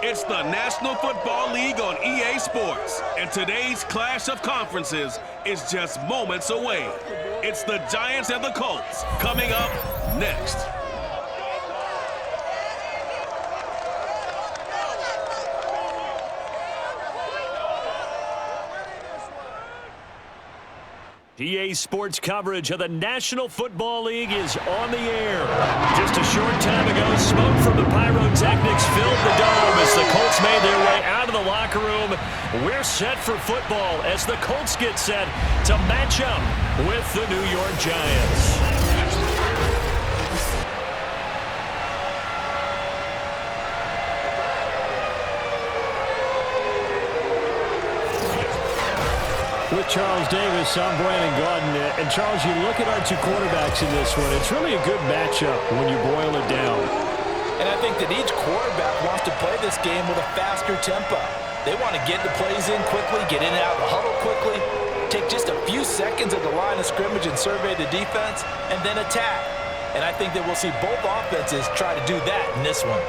It's the National Football League on EA Sports, and today's clash of conferences is just moments away. It's the Giants and the Colts coming up next. EA Sports coverage of the National Football League is on the air. Just a short time ago, smoke from the pyrotechnics filled the dome as the Colts made their way out of the locker room. We're set for football as the Colts get set to match up with the New York Giants. With Charles Davis, I'm Brandon Gaudin. And Charles, you look at our two quarterbacks in this one, it's really a good matchup when you boil it down. And I think that each quarterback wants to play this game with a faster tempo. They want to get the plays in quickly, get in and out of the huddle quickly, take just a few seconds at the line of scrimmage and survey the defense, and then attack. And I think that we'll see both offenses try to do that in this one.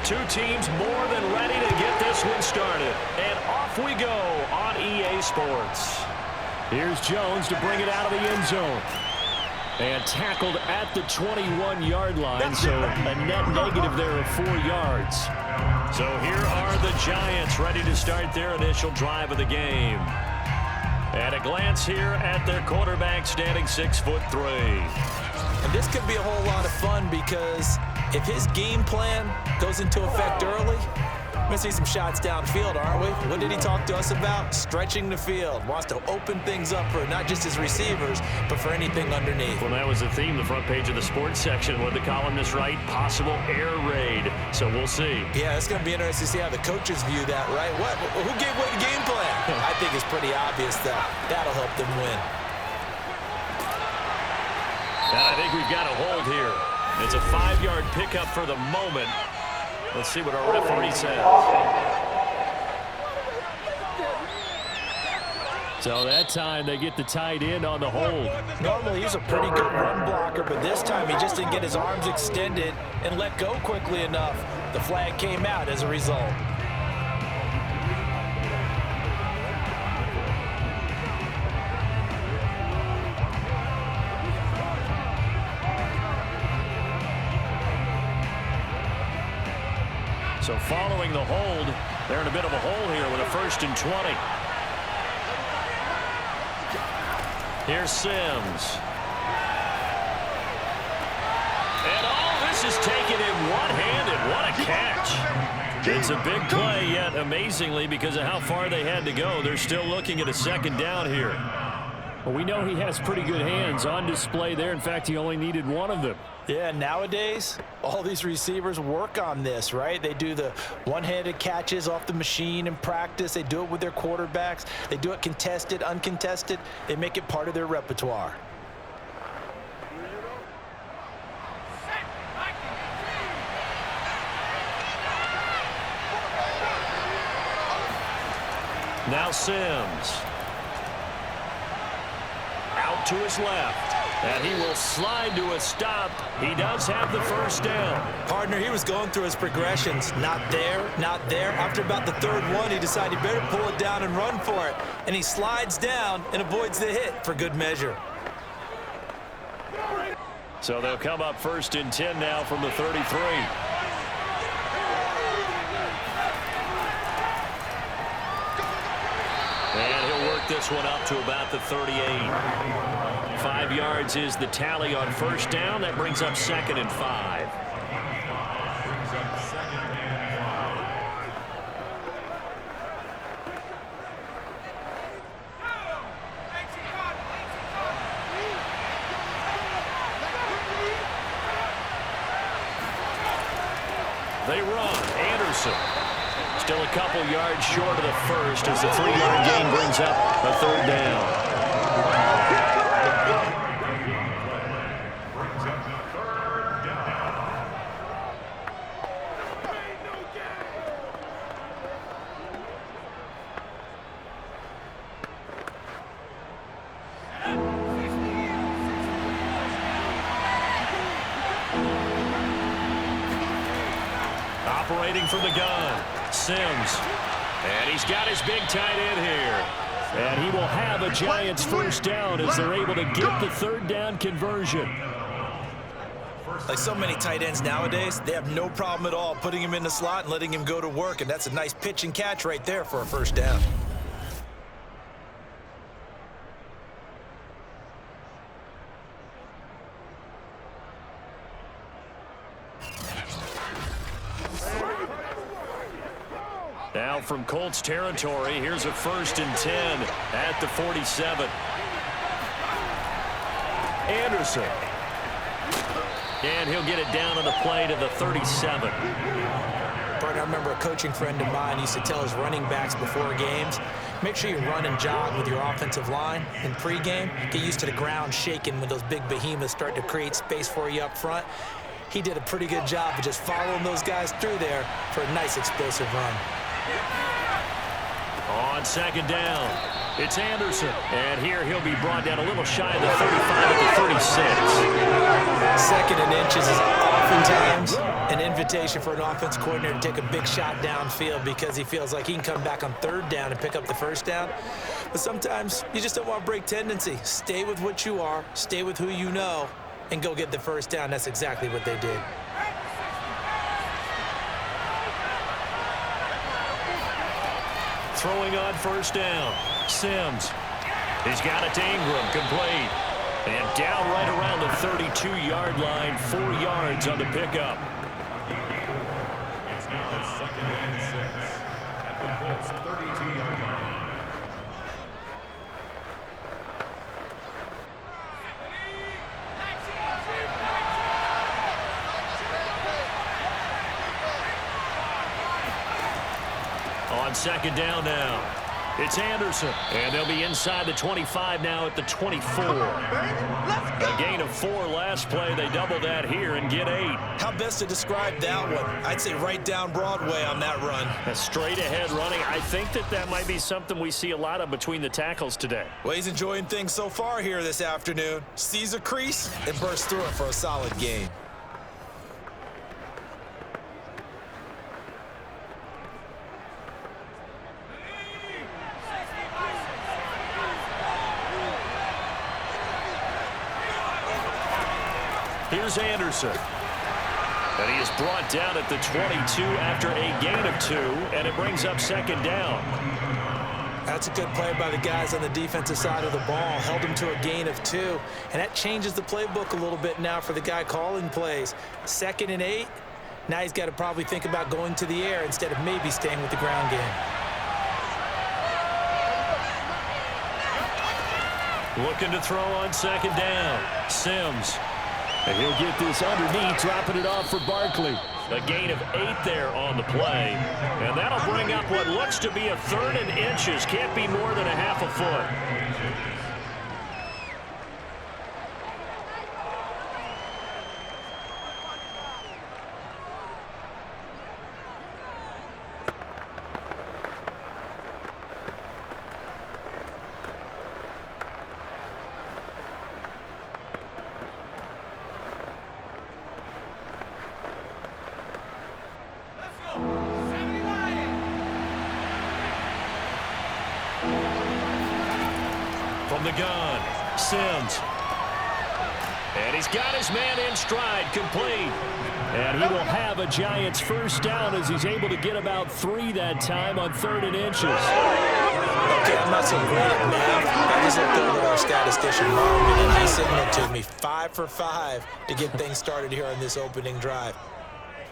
Two teams more than ready to get this one started. And off we go on EA Sports. Here's Jones to bring it out of the end zone. And tackled at the 21-yard line, so a net negative there of 4 yards. So here are the Giants ready to start their initial drive of the game. At a glance here at their quarterback standing 6'3". And this could be a whole lot of fun because if his game plan goes into effect early, we're going to see some shots downfield, aren't we? What did he talk to us about? Stretching the field. Wants to open things up for not just his receivers, but for anything underneath. Well, that was the theme, the front page of the sports section. What the columnist write? Possible air raid. So we'll see. Yeah, it's going to be interesting to see how the coaches view that, right? Who gave away the game plan? I think it's pretty obvious that that'll help them win. And I think we've got a hold here. It's a 5-yard pickup for the moment. Let's see what our referee says. So that time they get the tight end on the hold. Normally he's a pretty good run blocker, but this time he just didn't get his arms extended and let go quickly enough. The flag came out as a result. So following the hold, they're in a bit of a hole here with a 1st and 20. Here's Sims. And all this is taken in one-handed. What a catch. It's a big play, yet amazingly, because of how far they had to go, they're still looking at a 2nd down here. Well, we know he has pretty good hands on display there. In fact, he only needed one of them. Yeah, nowadays, all these receivers work on this, right? They do the one-handed catches off the machine in practice. They do it with their quarterbacks. They do it contested, uncontested. They make it part of their repertoire. Now Sims. Out to his left. And he will slide to a stop. He does have the 1st down. Partner, he was going through his progressions. Not there, not there. After about the 3rd one, he decided he better pull it down and run for it. And he slides down and avoids the hit for good measure. So they'll come up 1st and 10 now from the 33. pick this one up to about the 38. 5 yards is the tally on first down. That brings up 2nd and 5. They run. Anderson. Still a couple yards short of the first as the 3-yard gain brings up a 3rd down. Operating from the gun, Sims. And he's got his big tight end here. And he will have a Giants first down as they're able to get the 3rd down conversion. Like so many tight ends nowadays, they have no problem at all putting him in the slot and letting him go to work. And that's a nice pitch and catch right there for a first down. Now from Colts territory, here's a 1st and 10 at the 47. Anderson. And he'll get it down on the play to the 37. Partner, I remember a coaching friend of mine used to tell his running backs before games, make sure you run and jog with your offensive line in pregame. Get used to the ground shaking when those big behemoths start to create space for you up front. He did a pretty good job of just following those guys through there for a nice explosive run. On 2nd down, it's Anderson. And here he'll be brought down a little shy of the 35 at the 36. 2nd and inches is oftentimes an invitation for an offense coordinator to take a big shot downfield because he feels like he can come back on 3rd down and pick up the 1st down. But sometimes you just don't want to break tendency. Stay with what you are, stay with who you know, and go get the 1st down. That's exactly what they did. Throwing on 1st down, Sims. He's got it to Ingram, complete. And down right around the 32-yard line, 4 yards on the pickup. It's now 2nd and 6 at the Colts 32-yard line. On 2nd down now, it's Anderson. And they'll be inside the 25 now at the 24. A gain of 4 last play. They double that here and get 8. How best to describe that one? I'd say right down Broadway on that run. A straight ahead running. I think that might be something we see a lot of between the tackles today. Well, he's enjoying things so far here this afternoon. Sees a crease and bursts through it for a solid gain. Here's Anderson. And he is brought down at the 22 after a gain of 2, and it brings up 2nd down. That's a good play by the guys on the defensive side of the ball. Held him to a gain of 2, and that changes the playbook a little bit now for the guy calling plays. 2nd and 8. Now he's got to probably think about going to the air instead of maybe staying with the ground game. Looking to throw on 2nd down. Sims. And he'll get this underneath, dropping it off for Barkley. A gain of 8 there on the play. And that'll bring up what looks to be a 3rd and inches. Can't be more than a half a foot. From the gun, Sims. And he's got his man in stride, complete. And he will have a Giants first down as he's able to get about 3 that time on 3rd and inches. Okay, I'm not so great at math. I just looked over at our statistician, Marvin, and he signaled to me 5 for 5 to get things started here on this opening drive.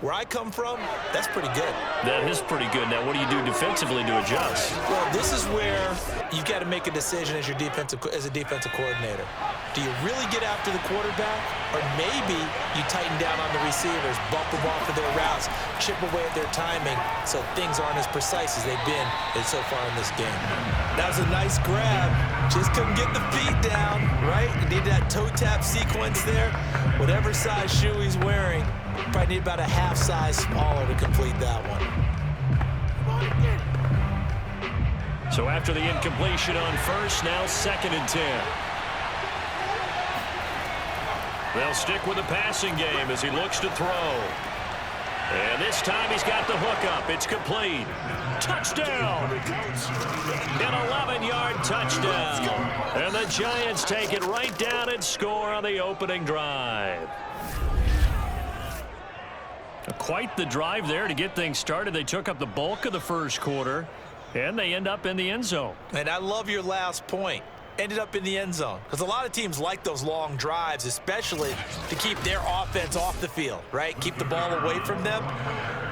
Where I come from, that's pretty good. That is pretty good. Now, what do you do defensively to adjust? Well, this is where you've got to make a decision as a defensive coordinator. Do you really get after the quarterback, or maybe you tighten down on the receivers, bump them off of their routes, chip away at their timing so things aren't as precise as they've been so far in this game? That was a nice grab. Just couldn't get the feet down, right? You need that toe tap sequence there. Whatever size shoe he's wearing, probably need about a half size smaller to complete that one. So after the incompletion on first, now 2nd and 10. They'll stick with the passing game as he looks to throw. And this time he's got the hook up. It's complete. Touchdown! An 11-yard touchdown. And the Giants take it right down and score on the opening drive. Quite the drive there to get things started. They took up the bulk of the first quarter, and they end up in the end zone. And I love your last point. Ended up in the end zone. Because a lot of teams like those long drives, especially to keep their offense off the field, right? Keep the ball away from them.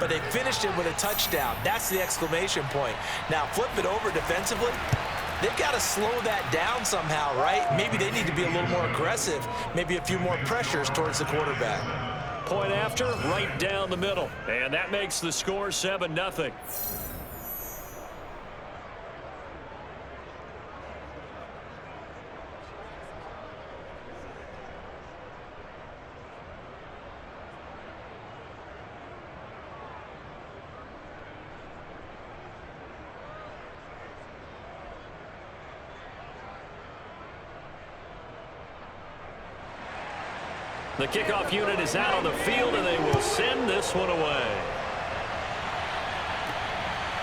But they finished it with a touchdown. That's the exclamation point. Now, flip it over defensively. They've got to slow that down somehow, right? Maybe they need to be a little more aggressive. Maybe a few more pressures towards the quarterback. Point after, right down the middle. And that makes the score 7-0. The kickoff unit is out on the field, and they will send this one away.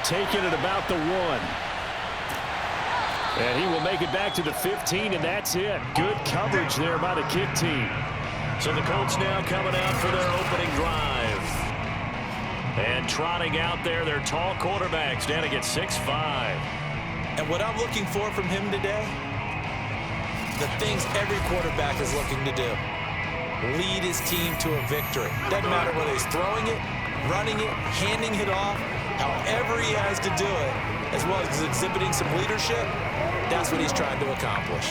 Taking it about the 1. And he will make it back to the 15, and that's it. Good coverage there by the kick team. So the Colts now coming out for their opening drive. And trotting out there, their tall quarterbacks standing at 6'5". And what I'm looking for from him today, the things every quarterback is looking to do. Lead his team to a victory. Doesn't matter whether he's throwing it, running it, handing it off, however he has to do it, as well as exhibiting some leadership, that's what he's trying to accomplish.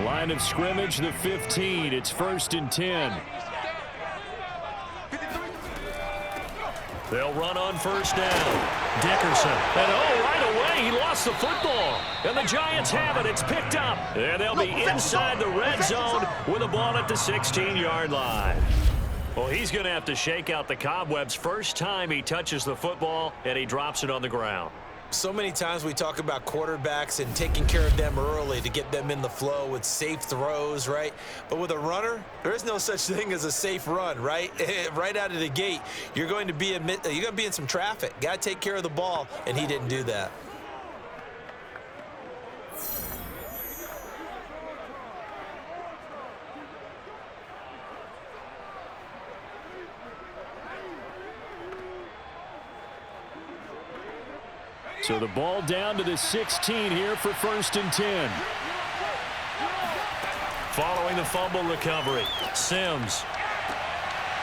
Line of scrimmage, the 15. It's 1st and 10. They'll run on first down. Dickerson. And right away, he lost the football. And the Giants have it. It's picked up. And they'll be inside the red zone with the ball at the 16-yard line. Well, he's going to have to shake out the cobwebs first time he touches the football, and he drops it on the ground. So many times we talk about quarterbacks and taking care of them early to get them in the flow with safe throws, right? But with a runner, there is no such thing as a safe run, right? Right out of the gate, you're going to be in some traffic. Got to take care of the ball, and he didn't do that. So the ball down to the 16 here for 1st and 10. Following the fumble recovery, Sims.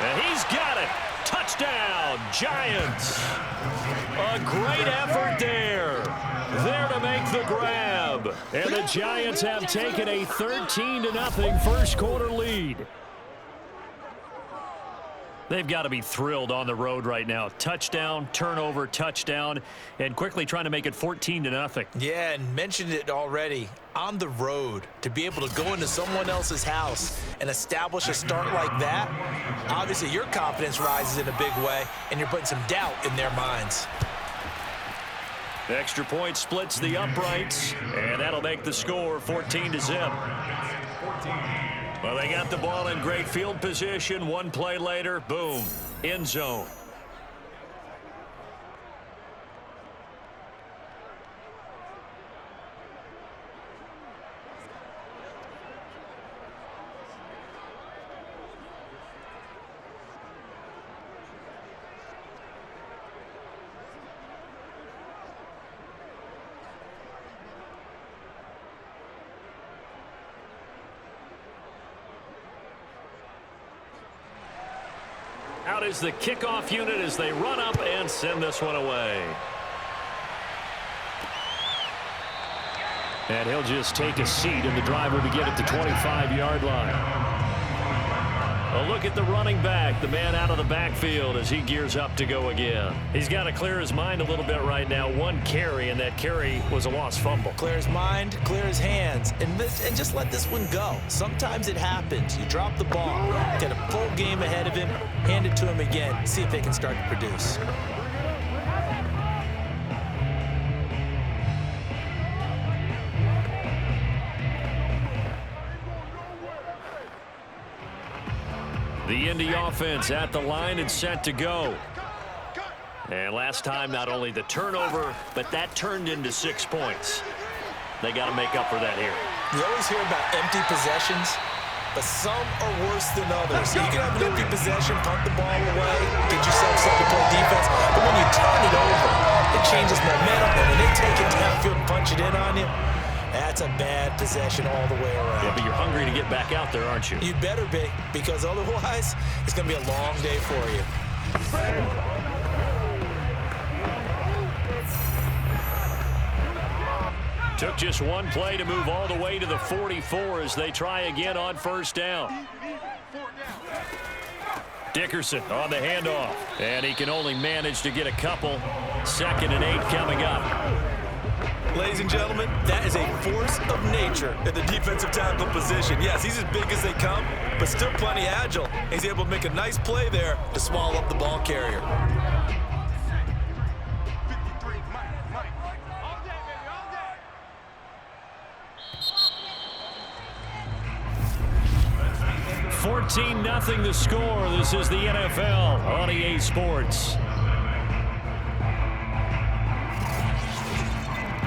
And he's got it. Touchdown, Giants. A great effort there. There to make the grab. And the Giants have taken a 13-0 first quarter lead. They've got to be thrilled on the road right now. Touchdown, turnover, touchdown, and quickly trying to make it 14-0. Yeah, and mentioned it already. On the road, to be able to go into someone else's house and establish a start like that, obviously your confidence rises in a big way, and you're putting some doubt in their minds. The extra point splits the uprights, and that'll make the score 14-0. Well, they got the ball in great field position. One play later, boom, end zone. out is the kickoff unit as they run up and send this one away. And he'll just take a seat, and the drive will begin at the 25-yard line. A look at the running back, the man out of the backfield as he gears up to go again. He's got to clear his mind a little bit right now. One carry, and that carry was a lost fumble. Clear his mind, clear his hands, and just let this one go. Sometimes it happens. You drop the ball, get a full game ahead of him, hand it to him again, see if they can start to produce. The Indy offense at the line and set to go. And last time, not only the turnover, but that turned into 6 points. They got to make up for that here. You always hear about empty possessions, but some are worse than others. You can have an empty possession, punt the ball away, get yourself set to play defense, but when you turn it over, it changes momentum, and when they take it downfield and punch it in on you, that's a bad possession all the way around. Yeah, but you're hungry to get back out there, aren't you? You better be, because otherwise, it's going to be a long day for you. Took just one play to move all the way to the 44 as they try again on first down. Dickerson on the handoff, and he can only manage to get a couple. 2nd and 8 coming up. Ladies and gentlemen, that is a force of nature at the defensive tackle position. Yes, he's as big as they come, but still plenty agile. He's able to make a nice play there to swallow up the ball carrier. $14-0 the score. This is the NFL on EA Sports.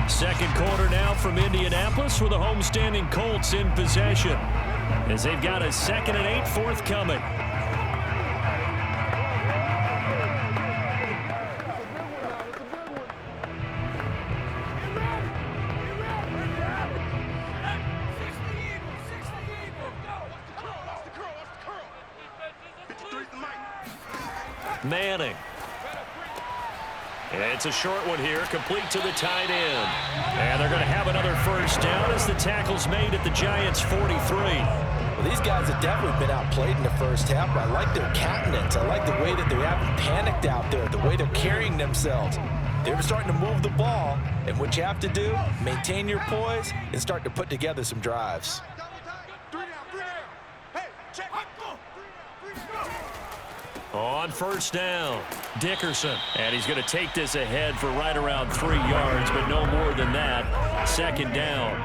Second quarter now from Indianapolis with the homestanding Colts in possession as they've got a 2nd and 8 forthcoming. Manning. It's a short one here, complete to the tight end. And they're going to have another first down as the tackle's made at the Giants' 43. Well, these guys have definitely been outplayed in the first half, but I like their countenance. I like the way that they haven't panicked out there, the way they're carrying themselves. They're starting to move the ball, and what you have to do, maintain your poise and start to put together some drives. On first down, Dickerson. And he's going to take this ahead for right around 3 yards, but no more than that. 2nd down.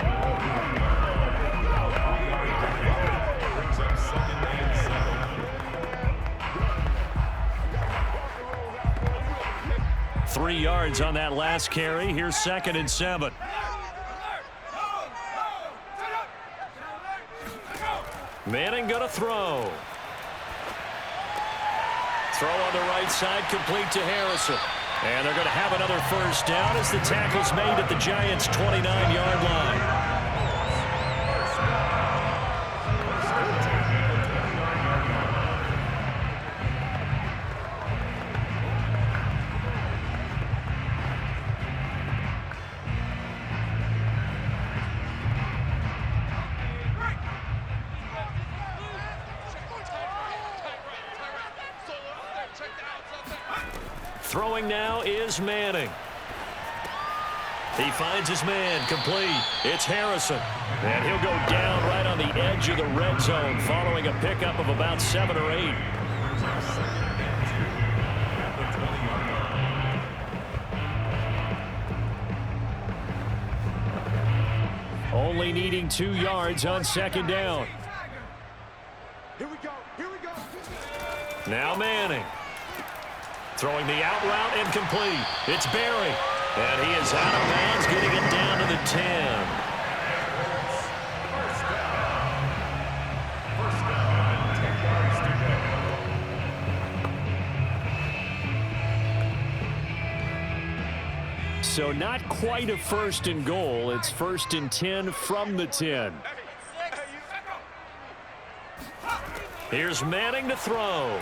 Three yards on that last carry. Here's 2nd and 7. Manning going to throw. Throw on the right side, complete to Harrison. And they're going to have another first down as the tackle's made at the Giants' 29-yard line. Throwing now is Manning. He finds his man, complete. It's Harrison. And he'll go down right on the edge of the red zone following a pickup of about 7 or 8. Only needing 2 yards on 2nd down. Here we go. Now Manning. Throwing the out route incomplete. It's Berry. And he is out of bounds, getting it down to the 10. So not quite a 1st and goal. It's 1st and 10 from the 10. Here's Manning to throw.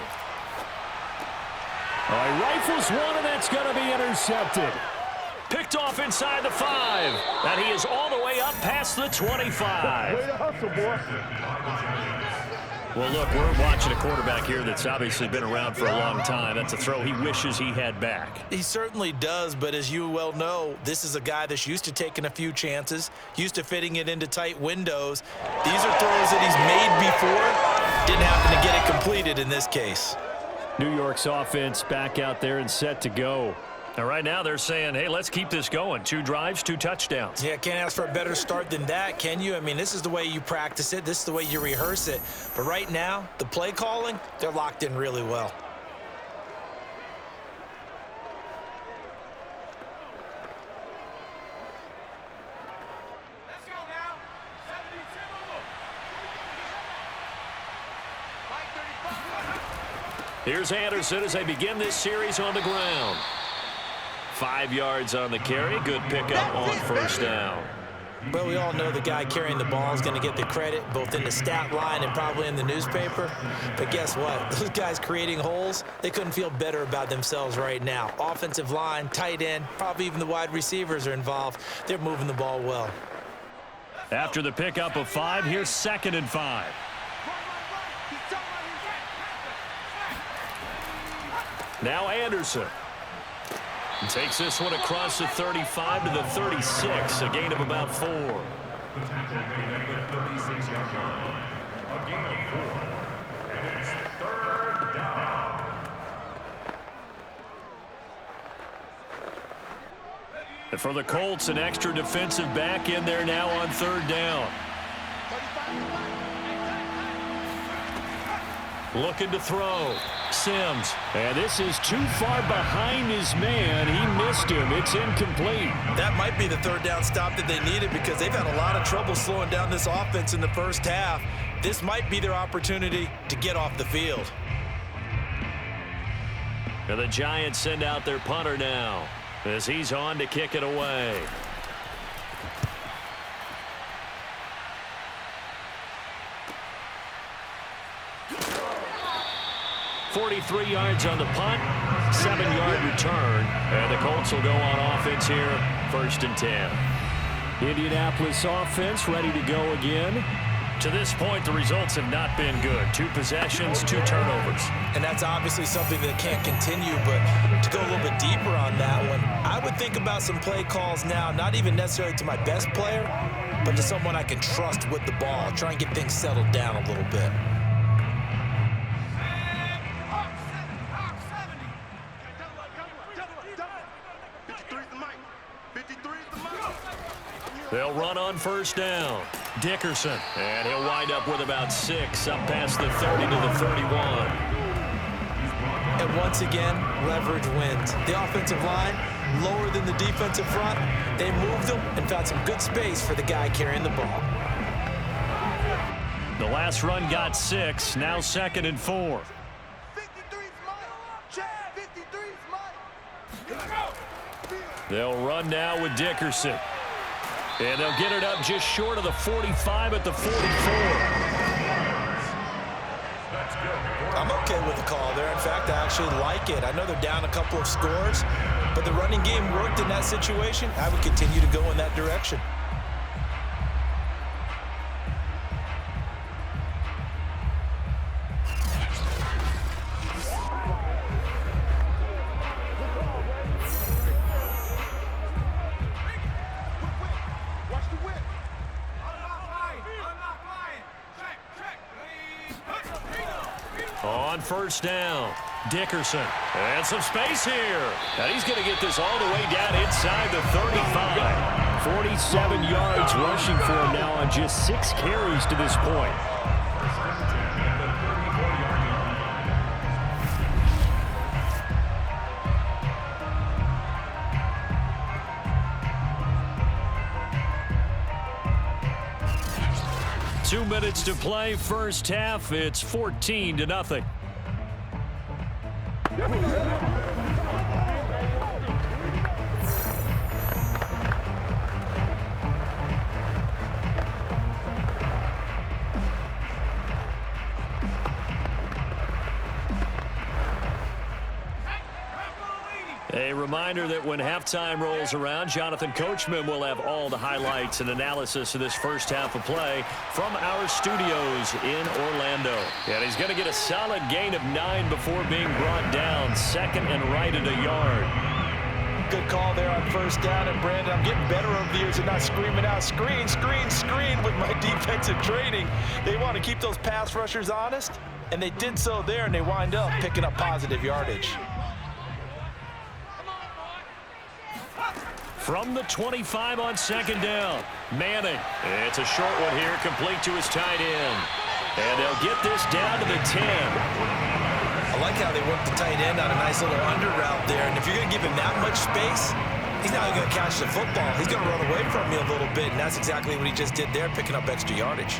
He rifles one, and that's going to be intercepted. Picked off inside the 5. And he is all the way up past the 25. Way to hustle, boy. Well, look, we're watching a quarterback here that's obviously been around for a long time. That's a throw he wishes he had back. He certainly does, but as you well know, this is a guy that's used to taking a few chances, used to fitting it into tight windows. These are throws that he's made before. Didn't happen to get it completed in this case. New York's offense back out there and set to go. And right now they're saying, hey, let's keep this going. 2 drives, 2 touchdowns. Yeah, can't ask for a better start than that, can you? I mean, this is the way you practice it. This is the way you rehearse it. But right now, the play calling, they're locked in really well. Let's go now. 72. Here's Anderson as they begin this series on the ground. 5 yards on the carry. Good pickup on first down. But we all know the guy carrying the ball is going to get the credit, both in the stat line and probably in the newspaper. But guess what? Those guys creating holes, they couldn't feel better about themselves right now. Offensive line, tight end, probably even the wide receivers are involved. They're moving the ball well. After the pickup of 5, here's 2nd and 5. Now Anderson. Takes this one across the 35 to the 36, a gain of about 4. The tackle made at the 36-yard line. A gain of 4. And it's 3rd down. And for the Colts, an extra defensive back in there now on 3rd down. Looking to throw. Sims. And this is too far behind his man. He missed him. It's incomplete. That might be the 3rd down stop that they needed because they've had a lot of trouble slowing down this offense in the first half. This might be their opportunity to get off the field. And the Giants send out their punter now as he's on to kick it away. .43 yards on the punt, 7-yard return, and the Colts will go on offense here, 1st and 10. Indianapolis offense ready to go again. To this point, the results have not been good. 2 possessions, 2 turnovers. And that's obviously something that can't continue, but to go a little bit deeper on that one, I would think about some play calls now, not even necessarily to my best player, but to someone I can trust with the ball, try and get things settled down a little bit. They'll run on 1st down. Dickerson, and he'll wind up with about 6, up past the 30 to the 31. And once again, leverage wins. The offensive line, lower than the defensive front. They moved them and found some good space for the guy carrying the ball. The last run got 6, now 2nd and 4. They'll run now with Dickerson. And they'll get it up just short of the 45 at the 44. I'm okay with the call there. In fact, I actually like it. I know they're down a couple of scores, but the running game worked in that situation. I would continue to go in that direction. On 1st down, Dickerson. And some space here. And he's going to get this all the way down inside the 35. 47 yards rushing for him now on just 6 carries to this point. Two minutes to play, first half. It's 14-0. reminder that when halftime rolls around, Jonathan Coachman will have all the highlights and analysis of this first half of play from our studios in Orlando. And he's going to get a solid gain of 9 before being brought down. Second and right at a yard. Good call there on first down. And, Brandon, I'm getting better over the years and not screaming out, screen, screen, screen with my defensive training. They want to keep those pass rushers honest, and they did so there, and they wind up picking up positive yardage. From the 25 on second down, Manning. It's a short one here, complete to his tight end. And they'll get this down to the 10. I like how they work the tight end on a nice little under route there. And if you're going to give him that much space, he's not going to catch the football. He's going to run away from you a little bit, and that's exactly what he just did there, picking up extra yardage.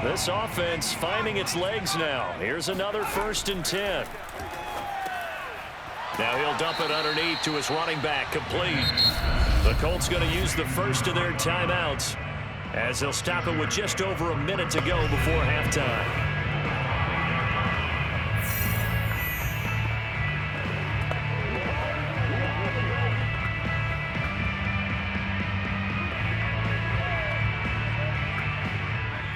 This offense finding its legs now. Here's another 1st and 10. Now he'll dump it underneath to his running back, complete. The Colts going to use the first of their timeouts as they'll stop it with just over a minute to go before halftime.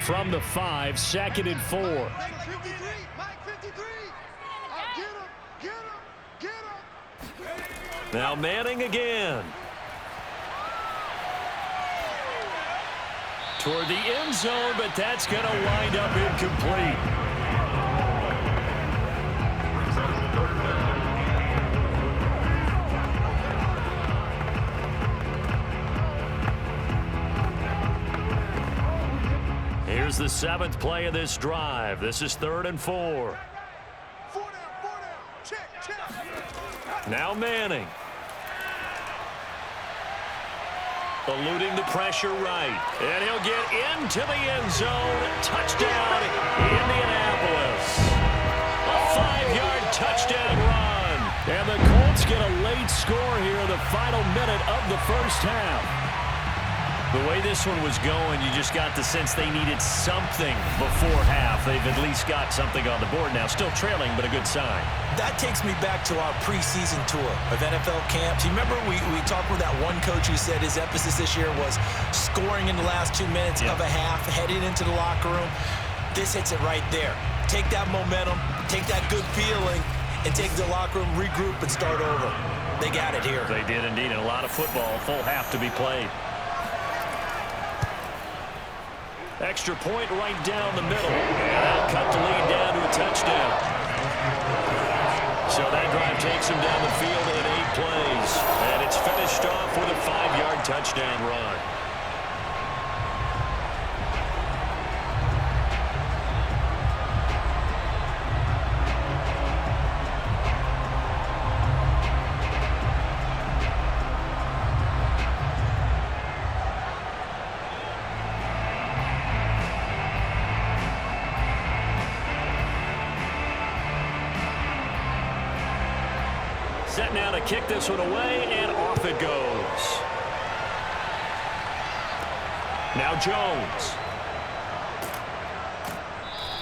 From the 5, 2nd and 4. Mike 53, Mike 53. Get him, get him, get him. Now Manning again. Toward the end zone, but that's going to wind up incomplete. Here's the 7th play of this drive. This is 3rd and 4. 4 down, check, check. Now Manning. Eluding the pressure right. And he'll get into the end zone. Touchdown, Indianapolis. A 5-yard touchdown run. And the Colts get a late score here in the final minute of the first half. The way this one was going, you just got the sense they needed something before half. They've at least got something on the board now. Still trailing, but a good sign. That takes me back to our preseason tour of NFL camps. You remember we talked with that one coach who said his emphasis this year was scoring in the last 2 minutes of a half, heading into the locker room. This hits it right there. Take that momentum, take that good feeling, and take the locker room, regroup, and start over. They got it here. They did indeed, and a lot of football, full half to be played. Extra point right down the middle. And that'll cut the lead down to a touchdown. So that drive takes him down the field in 8 plays. And it's finished off with a 5-yard touchdown run. Set now to kick this one away, and off it goes. Now Jones.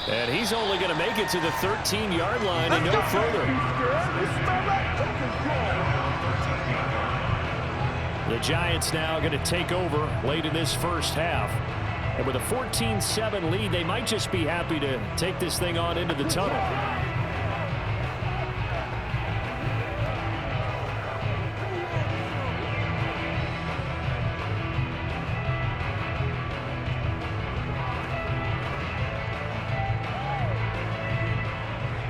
And he's only going to make it to the 13-yard line and no further. The Giants now going to take over late in this first half. And with a 14-7 lead, they might just be happy to take this thing on into the tunnel.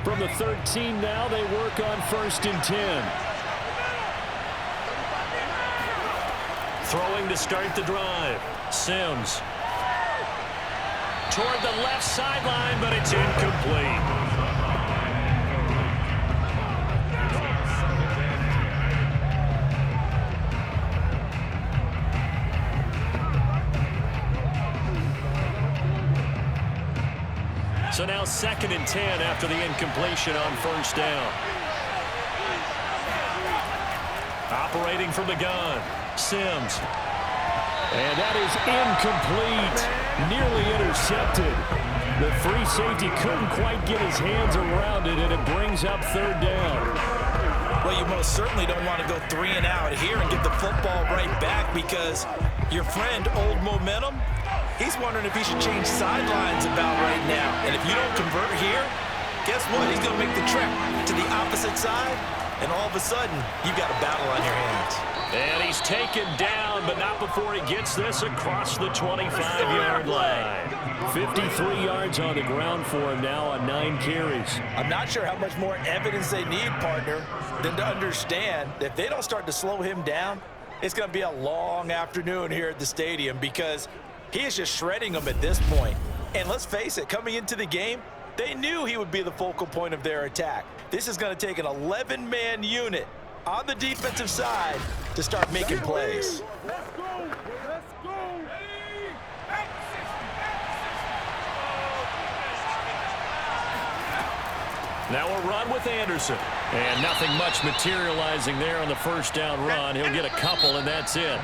From the 13 now, they work on 1st and 10. Throwing to start the drive. Sims. Toward the left sideline, but it's incomplete. So now 2nd and 10 after the incompletion on 1st down. Operating from the gun. Sims. And that is incomplete. Nearly intercepted. The free safety couldn't quite get his hands around it, and it brings up 3rd down. Well, you most certainly don't want to go 3 and out here and get the football right back, because your friend, Old Momentum, he's wondering if he should change sidelines about right now. And if you don't convert here, guess what? He's going to make the trek to the opposite side, and all of a sudden, you've got a battle on your hands. And he's taken down, but not before he gets this across the 25-yard line. 53 yards on the ground for him now on 9 carries. I'm not sure how much more evidence they need, partner, than to understand that if they don't start to slow him down, it's going to be a long afternoon here at the stadium, because he is just shredding them at this point. And let's face it, coming into the game, they knew he would be the focal point of their attack. This is going to take an 11-man unit on the defensive side to start making plays. Let's go. Let's go. Now a run with Anderson. And nothing much materializing there on the first down run. He'll get a couple, and that's it.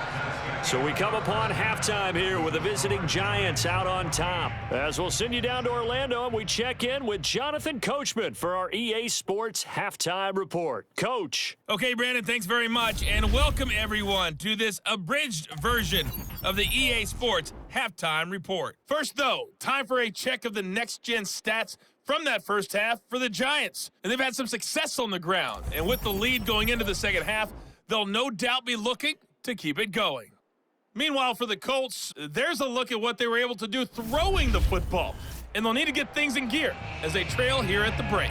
So we come upon halftime here with the visiting Giants out on top. As we'll send you down to Orlando, and we check in with Jonathan Coachman for our EA Sports Halftime Report. Coach. Okay, Brandon, thanks very much, and welcome everyone to this abridged version of the EA Sports Halftime Report. First, though, time for a check of the next-gen stats from that first half for the Giants. And they've had some success on the ground, and with the lead going into the second half, they'll no doubt be looking to keep it going. Meanwhile, for the Colts, there's a look at what they were able to do throwing the football, and they'll need to get things in gear as they trail here at the break.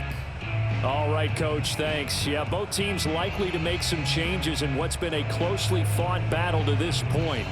All right, Coach, thanks. Yeah, both teams likely to make some changes in what's been a closely fought battle to this point.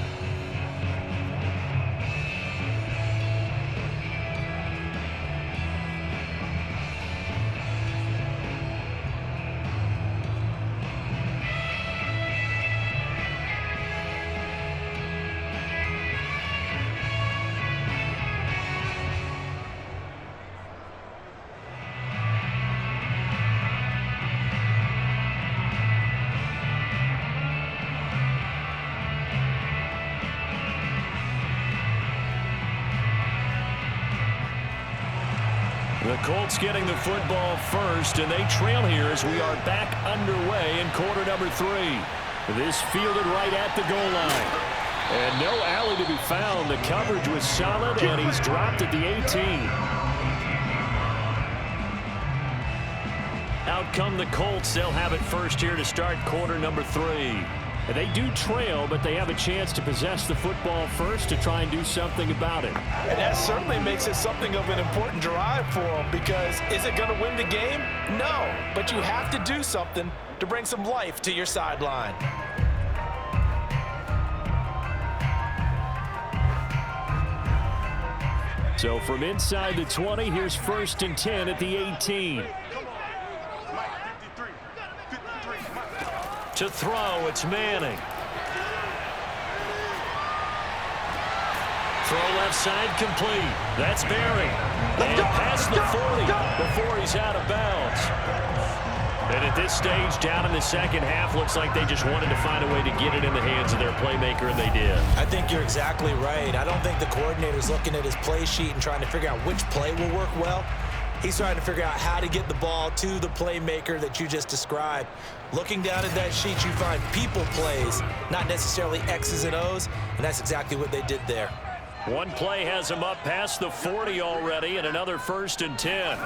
The Colts getting the football first, and they trail here as we are back underway in quarter number 3. This fielded right at the goal line. And no alley to be found. The coverage was solid, and he's dropped at the 18. Out come the Colts. They'll have it first here to start quarter number 3. And they do trail, but they have a chance to possess the football first to try and do something about it. And that certainly makes it something of an important drive for them, because is it going to win the game? No, but you have to do something to bring some life to your sideline. So from inside the 20, here's 1st and 10 at the 18. To throw, it's Manning. Throw left side complete. That's Barry. And past the 40 before he's out of bounds. And at this stage, down in the second half, looks like they just wanted to find a way to get it in the hands of their playmaker, and they did. I think you're exactly right. I don't think the coordinator's looking at his play sheet and trying to figure out which play will work well. He's trying to figure out how to get the ball to the playmaker that you just described. Looking down at that sheet, you find people plays, not necessarily X's and O's, and that's exactly what they did there. One play has him up past the 40 already, and another 1st and 10.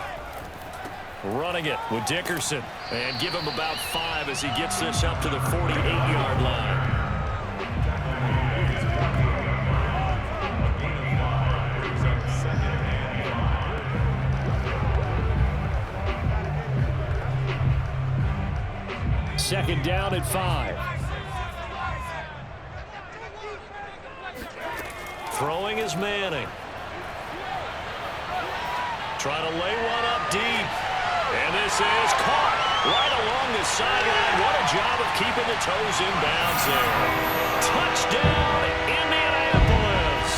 Running it with Dickerson, and give him about 5 as he gets this up to the 48-yard line. Second down at 5. Throwing is Manning. Trying to lay one up deep. And this is caught right along the sideline. What a job of keeping the toes in bounds there. Touchdown, Indianapolis.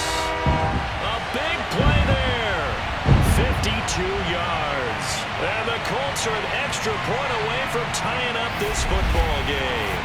A big play there. 52 yards. And the Colts are an extra point away from tying up this football game.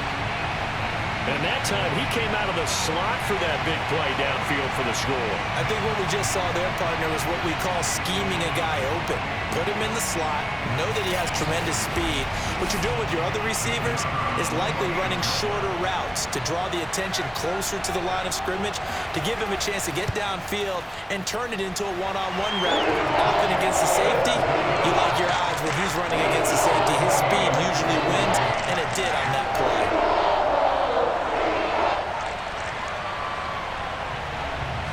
And that time, he came out of the slot for that big play downfield for the score. I think what we just saw there, partner, was what we call scheming a guy open. Put him in the slot, know that he has tremendous speed. What you're doing with your other receivers is likely running shorter routes to draw the attention closer to the line of scrimmage, to give him a chance to get downfield and turn it into a one-on-one route. Often against the safety, you like your odds when he's running against the safety. His speed usually wins, and it did on that play.